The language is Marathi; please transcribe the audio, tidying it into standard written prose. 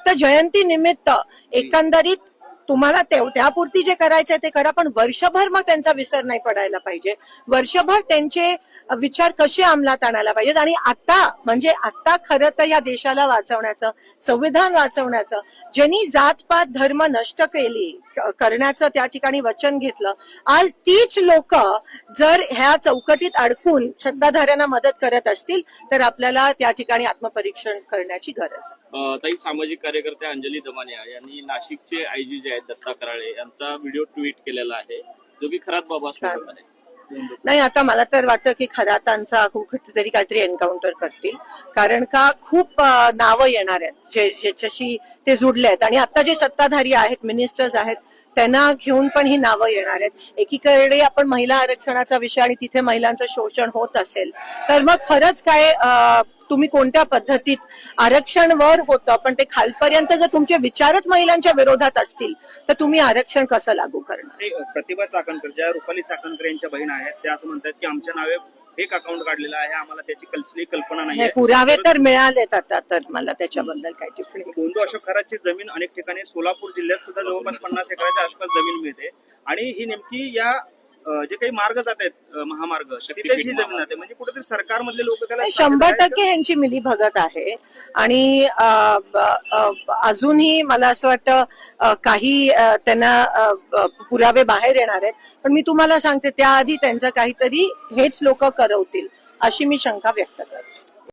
फक्त जयंती निमित्त एकंदरीत तुम्हाला त्यापुरती जे करायचंय ते करा, पण वर्षभर मग त्यांचा विसर नाही पडायला पाहिजे. वर्षभर त्यांचे विचार कसे अंमलात आणायला पाहिजेत. आणि आता खरं तर या देशाला वाचवण्याचं, संविधान वाचवण्याचं, ज्यांनी जातपात धर्म नष्ट करण्याचं त्या ठिकाणी वचन घेतलं, आज तीच लोक जर ह्या चौकटीत अडकून सत्ताधाऱ्यांना मदत करत असतील तर आपल्याला त्या ठिकाणी आत्मपरीक्षण करण्याची गरज आहे. ताई, सामाजिक कार्यकर्त्या अंजली दमानिया यांनी नाशिकचे आयजी जे आहेत दत्ता कराळे यांचा व्हिडिओ ट्विट केलेला आहे, जो की खरात बाबा सोबत आहे. नाही, आता मला तर वाटतं की खरातांचा कुठेतरी काहीतरी एन्काउंटर करतील, कारण का खूप नावं येणार आहेत ज्याच्याशी ते जुडले आहेत. आणि आता जे सत्ताधारी आहेत, मिनिस्टर्स आहेत, त्यांना घेऊन पण ही नावं येणार आहेत. एकीकडे आपण महिला आरक्षणाचा विषय आणि तिथे महिलांचं शोषण होत असेल तर मग खरंच काय तुम्ही कोणत्या पद्धतीत आरक्षण वर होतं, पण ते खालपर्यंत जर तुमचे विचारच महिलांच्या विरोधात असतील तर तुम्ही आरक्षण कसं लागू करणार. प्रतिभा चाकणकर, ज्या रुपाली चाकणकर यांच्या बहीण आहेत, त्या असं म्हणतात की आमच्या नावे फेक अकाउंट काढलेलं आहे, आम्हाला त्याची कसली कल्पना नाही. पुरावे तर मिळालेत आता, तर मला त्याच्याबद्दल काय टिप्पणी. गोंदू अशोक खरातची जमीन अनेक ठिकाणी सोलापूर जिल्ह्यात सुद्धा जवळपास 50 एकराच्या आसपास जमीन मिळते, आणि ही नेमकी या जे काही मार्ग जात आहेत महामार्ग, तिथेच ही जमीन जाते. म्हणजे कुठेतरी सरकारमधले लोक त्याला 100% यांची मिलीभगत आहे. आणि अजूनही मला असं वाटतं काही त्यांना पुरावे बाहेर येणार आहेत, पण मी तुम्हाला सांगते त्याआधी त्यांचं काहीतरी हेच लोक करवतील अशी मी शंका व्यक्त करते.